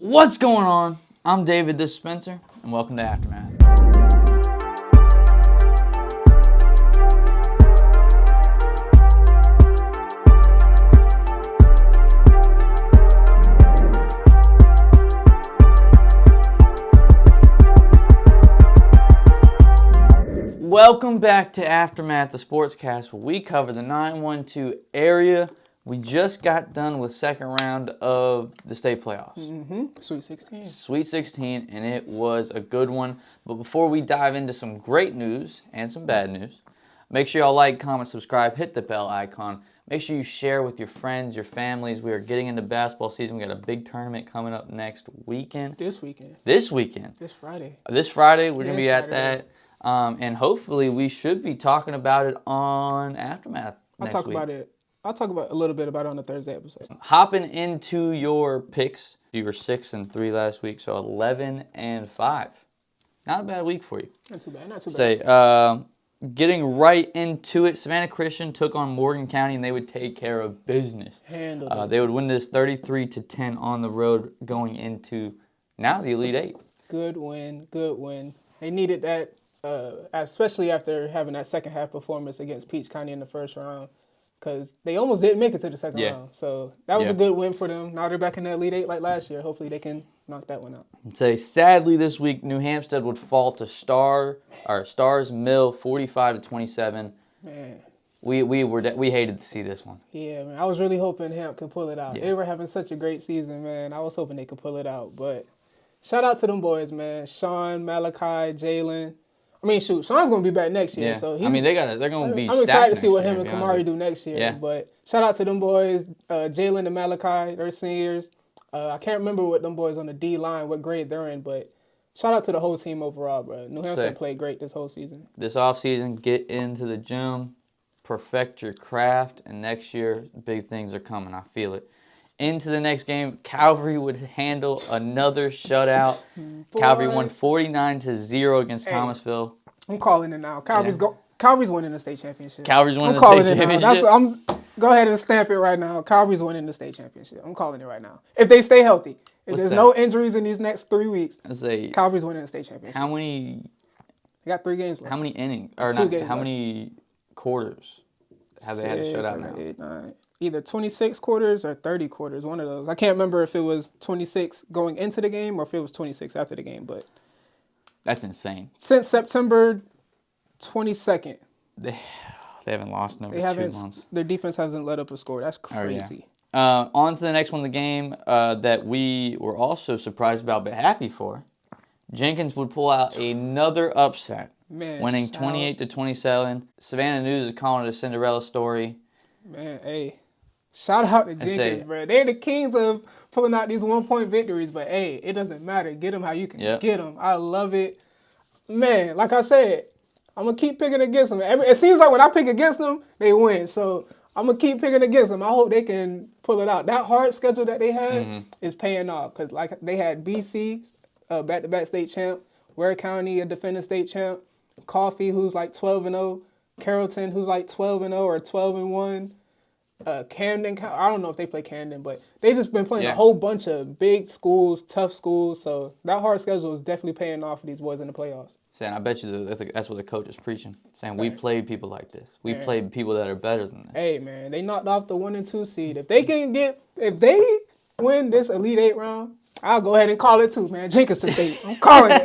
What's going on? I'm David, this is Spencer, and welcome to Aftermath. Welcome back to Aftermath, the sportscast where we cover the 912 area. We just got done with second round of the state playoffs. Sweet 16. Sweet 16, and it was a good one. But before we dive into some great news and some bad news, make sure y'all like, comment, subscribe, hit the bell icon. Make sure you share with your friends, your families. We are getting into basketball season. We got a big tournament coming up next weekend. This weekend. This Friday. This Friday, We're going to be at that. And hopefully we should be talking about it on Aftermath next week. I'll talk about a little bit about it on the Thursday episode. Hopping into your picks, you were 6-3 last week, so 11-5. Not a bad week for you. Not too bad. Getting right into it, Savannah Christian took on Morgan County, and they would take care of business. They would win this 33-10 on the road going into now the Elite Eight. Good win. They needed that, especially after having that second half performance against Peach County in the first round. Because they almost didn't make it to the second round. So that was a good win for them. Now they're back in the Elite Eight like last year. Hopefully they can knock that one out. Sadly this week, New Hampstead would fall to Stars Mill 45-27. Man. We hated to see this one. Yeah, man. I was really hoping Hamp could pull it out. Yeah. They were having such a great season, man. I was hoping they could pull it out. But shout out to them boys, man. Sean, Malachi, Jalen. Sean's going to be back next year. Yeah. So they're going to be I'm excited to see what year, him and Kamari do next year. Yeah. But shout out to them boys, Jalen and Malachi. They're seniors. I can't remember what them boys on the D line, what grade they're in, but shout out to the whole team overall, bro. New Hampshire played great this whole season. This offseason, get into the gym, perfect your craft, and next year, big things are coming. I feel it. Into the next game, Calvary would handle another shutout. Calvary won 49-0 against Thomasville. I'm calling it now. Calvary's winning the state championship. Calvary's winning the state championship. Go ahead and stamp it right now. Calvary's winning the state championship. I'm calling it right now. If they stay healthy. If there's no injuries in these next 3 weeks, Calvary's winning the state championship. How many? They got 3 games left. How many innings? Many quarters have they had to shut out now? 8, 9. Either 26 quarters or 30 quarters, one of those. I can't remember if it was 26 going into the game or if it was 26 after the game, but that's insane. Since September 22nd. They haven't lost in over 2 months. Their defense hasn't let up a score. That's crazy. Oh, yeah. On to the next one, the game that we were also surprised about but happy for. Jenkins would pull out another upset, winning 28-27. Savannah News is calling it a Cinderella story. Man, hey. Shout out to Jenkins, bro. They're the kings of pulling out these 1-point victories, but hey, it doesn't matter. Get them how you can get them. I love it. Man, like I said, I'm going to keep picking against them. It seems like when I pick against them, they win. So I'm going to keep picking against them. I hope they can pull it out. That hard schedule that they had is paying off because like they had BC, back-to-back state champ, Ware County, a defending state champ, Coffee, who's like 12-0, Carrollton, who's like 12-0 or 12-1. Camden, I don't know if they play Camden, but they just been playing a whole bunch of big schools, tough schools. So that hard schedule is definitely paying off for these boys in the playoffs. Saying, I bet you that's what the coach is preaching. Saying we played people like this. We played people that are better than this. Hey man, they knocked off the 1 and 2 seed. If they win this Elite 8 round, I'll go ahead and call it too, man. Jenkins to state. I'm calling it.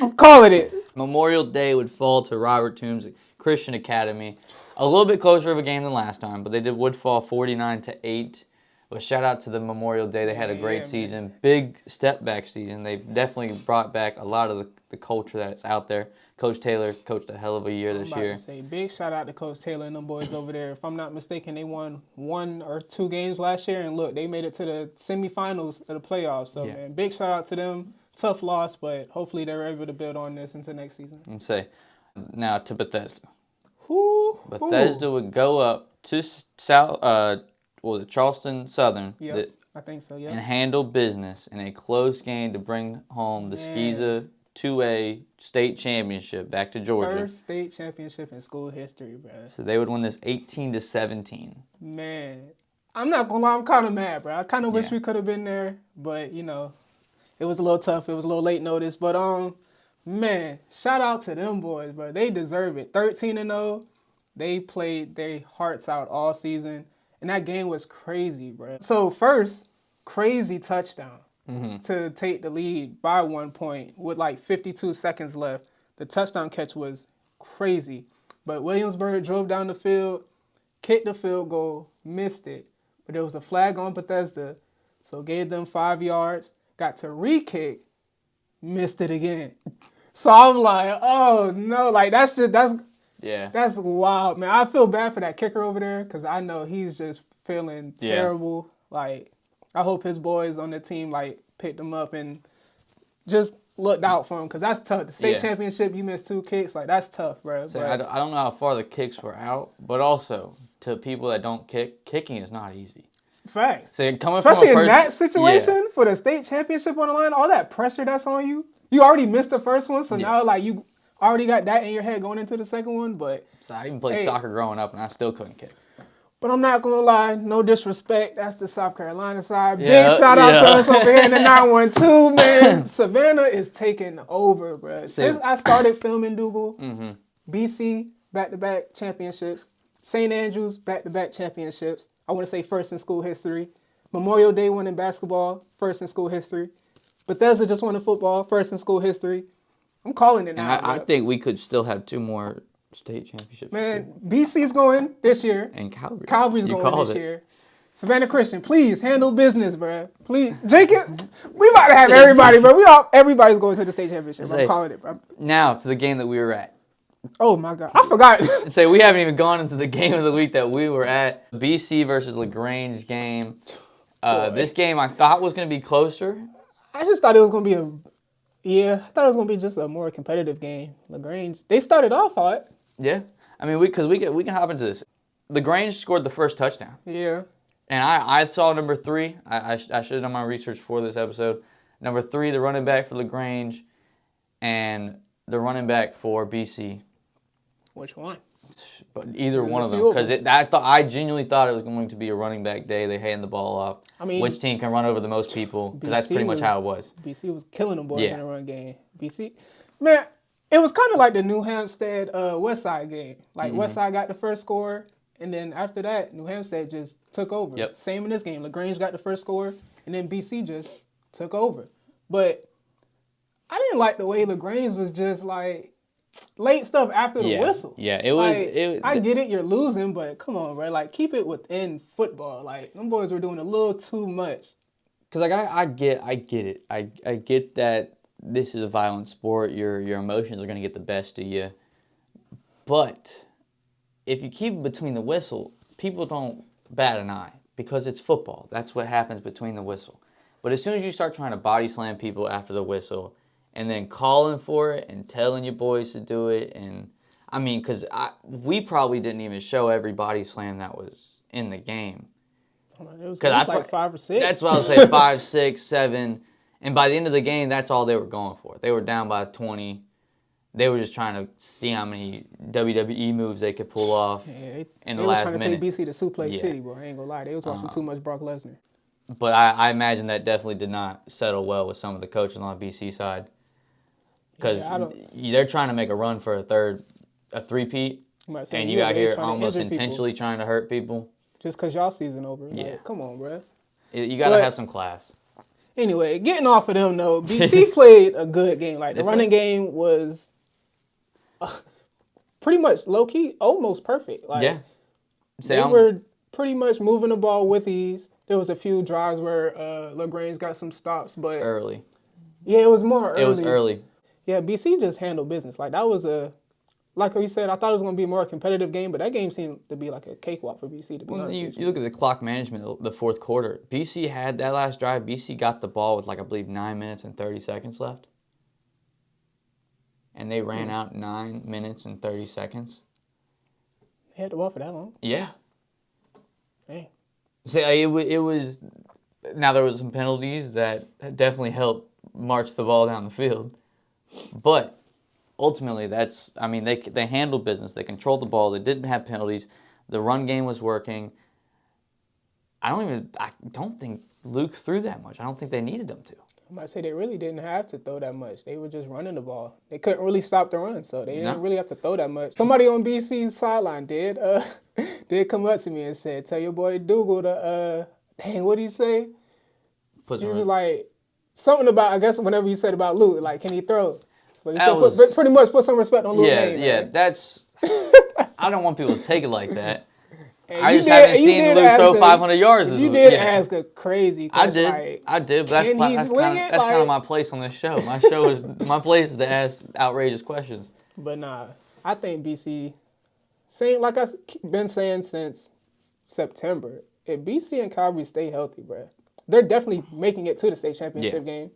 I'm calling it. Memorial Day would fall to Robert Toombs Christian Academy. A little bit closer of a game than last time, but they would fall 49-8. But shout out to the Memorial Day. They had a great season. Big step back season. They've definitely brought back a lot of the culture that's out there. Coach Taylor coached a hell of a year this year. Big shout out to Coach Taylor and them boys over there. If I'm not mistaken, they won 1 or 2 games last year. And look, they made it to the semifinals of the playoffs. So, man, big shout out to them. Tough loss, but hopefully they're able to build on this into next season. And now to Bethesda. Bethesda would go up to Charleston Southern. I think so, yeah. And handle business in a close game to bring home the Skeeza 2A state championship back to Georgia. First state championship in school history, bro. So they would win this 18-17. Man, I'm not gonna lie, I'm kind of mad, bro. I kind of wish we could have been there, but you know, it was a little tough. It was a little late notice, but man, shout out to them boys, bro. They deserve it. 13-0. They played their hearts out all season, and that game was crazy, bro. So first, crazy touchdown to take the lead by 1 point with like 52 seconds left. The touchdown catch was crazy, but Williamsburg drove down the field, kicked the field goal, missed it, but there was a flag on Bethesda, so gave them 5 yards. Got to re-kick, missed it again. So I'm like, oh no, like that's wild, man. I feel bad for that kicker over there because I know he's just feeling terrible. Like, I hope his boys on the team like picked him up and just looked out for him because that's tough. The state championship, you missed 2 kicks, like that's tough, bro. So I don't know how far the kicks were out, but also to people that don't kick, kicking is not easy. Facts. So coming especially from in that situation for the state championship on the line, all that pressure that's on you. You already missed the first one, so now like you already got that in your head going into the second one. But so I even played soccer growing up, and I still couldn't kick. But I'm not gonna lie, no disrespect. That's the South Carolina side. Big shout out to us over here in the 912, man. Savannah is taking over, bro. Since I started filming Dougal, BC back-to-back championships, St. Andrews back-to-back championships. I want to say first in school history. Memorial Day won in basketball, first in school history. Bethesda just won in football, first in school history. I'm calling it now. I think we could still have 2 more state championships. Man, BC's going this year. And Calvary. Calvary's going this year. Savannah Christian, please handle business, bro. Please. Jacob, we about to have everybody, bro. Everybody's going to the state championship. I'm calling it, bro. Now to the game that we were at. Oh my God, I forgot. Say we haven't even gone into the game of the week that we were at. BC versus Grange game. This game I thought was going to be closer. I just thought it was going to be I thought it was going to be just a more competitive game. Grange, they started off hot. Yeah, I mean we can hop into this. Grange scored the first touchdown. Yeah. And I saw number 3. I should have done my research for this episode. Number 3, the running back for Grange, and the running back for BC. Which one? But either one of them, because I genuinely thought it was going to be a running back day. They hand the ball off. I mean, which team can run over the most people? Because that's pretty much how it was. BC was killing them boys in the run game. BC, man, it was kind of like the New Hampstead Westside game. Like Westside got the first score, and then after that, New Hampstead just took over. Yep. Same in this game. LaGrange got the first score, and then BC just took over. But I didn't like the way LaGrange was just like late stuff after the whistle. Yeah, it was. Like, I get it, you're losing, but come on, bro. Like, keep it within football. Like, them boys were doing a little too much. Because like I get it. I get that this is a violent sport. Your emotions are gonna get the best of you. But if you keep it between the whistle, people don't bat an eye because it's football. That's what happens between the whistle. But as soon as you start trying to body slam people after the whistle, and then calling for it and telling your boys to do it. And I mean, because we probably didn't even show every body slam that was in the game. It was like 5 or 6. That's what I was saying, 5, 6, 7. And by the end of the game, that's all they were going for. They were down by 20. They were just trying to see how many WWE moves they could pull off in the last minute. They were trying to take BC to Suplex City, bro. I ain't gonna lie. They was watching too much Brock Lesnar. But I imagine that definitely did not settle well with some of the coaches on the BC side. Because they're trying to make a run for a three-peat, and you out here almost intentionally trying to hurt people. Just because y'all season over. Yeah. Like, come on, bro. You got to have some class. Anyway, getting off of them, though, BC played a good game. Like, the running game was pretty much low-key, almost perfect. Like, they were pretty much moving the ball with ease. There was a few drives where LaGrange got some stops, but... Early. Yeah, it was more early. It was early. Yeah, BC just handled business. Like, that was like we said, I thought it was going to be a more competitive game, but that game seemed to be like a cakewalk for BC, to be honest with you. You look at the clock management, the fourth quarter. BC had that last drive. BC got the ball with, I believe, 9 minutes and 30 seconds left. And they ran out 9 minutes and 30 seconds. They had the ball for that long? Yeah. Dang. So it was... Now, there was some penalties that definitely helped march the ball down the field. But ultimately, they handled business. They controlled the ball. They didn't have penalties. The run game was working. I don't think Luke threw that much. I don't think they needed them to. I might say they really didn't have to throw that much. They were just running the ball. They couldn't really stop the run, so they didn't really have to throw that much. Somebody on BC's sideline did come up to me and said, "Tell your boy Dougal to dang, what did he say?" He was like something about, I guess whenever he said about Luke, like, can he throw? But he said, pretty much put some respect on Luke's name. Yeah, man. That's. I don't want people to take it like that. I just haven't seen Luke throw 500 yards this week. You did ask a crazy question. I did, but that's kind of my place on this show. My place is to ask outrageous questions. But nah, I think BC, like I've been saying since September, if BC and Calvary stay healthy, bro, they're definitely making it to the state championship game.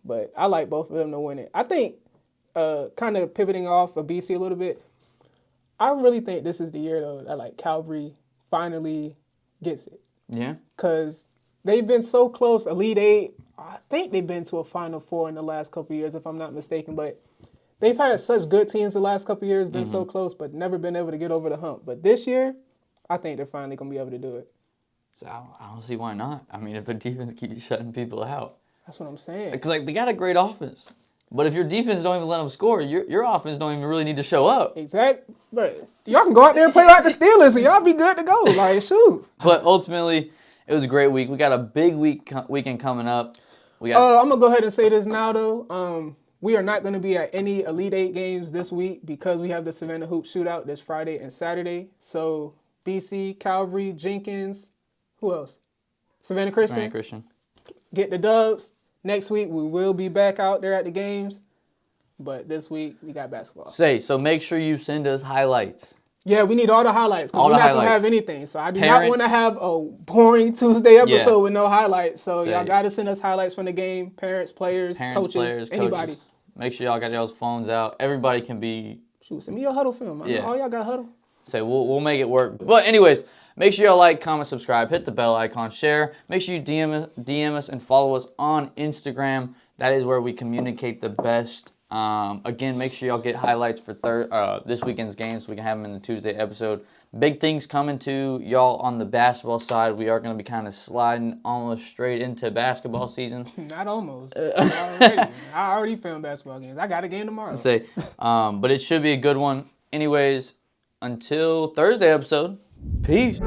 But I like both of them to win it. I think, kind of pivoting off of BC a little bit, I really think this is the year, though, that, like, Calvary finally gets it. Yeah. Because they've been so close. Elite Eight, I think they've been to a Final Four in the last couple of years, if I'm not mistaken. But they've had such good teams the last couple of years, been so close, but never been able to get over the hump. But this year, I think they're finally going to be able to do it. So I don't see why not. I mean, if their defense keeps shutting people out. That's what I'm saying. Because, like, they got a great offense. But if your defense don't even let them score, your offense don't even really need to show up. Exactly. But y'all can go out there and play like the Steelers and y'all be good to go. Like, shoot. But ultimately, it was a great week. We got a big weekend coming up. I'm going to go ahead and say this now, though. We are not going to be at any Elite Eight games this week because we have the Savannah Hoop Shootout this Friday and Saturday. So, BC, Calvary, Jenkins, who else? Savannah Christian. Get the dubs. Next week, we will be back out there at the games. But this week, we got basketball. So make sure you send us highlights. Yeah, we need all the highlights. Because we're not going to have anything. So I do not want to have a boring Tuesday episode with no highlights. So y'all got to send us highlights from the game. Parents, players, coaches, anybody. Coaches. Make sure y'all got y'all's phones out. Everybody can be... Shoot, send me your huddle film. All y'all got huddle. So we'll make it work. But anyways... Make sure y'all like, comment, subscribe, hit the bell icon, share. Make sure you DM us and follow us on Instagram. That is where we communicate the best. Again, make sure y'all get highlights for this weekend's games so we can have them in the Tuesday episode. Big things coming to y'all on the basketball side. We are going to be kind of sliding almost straight into basketball season. Not almost. I already filmed basketball games. I got a game tomorrow. But it should be a good one. Anyways, until Thursday episode. Peace.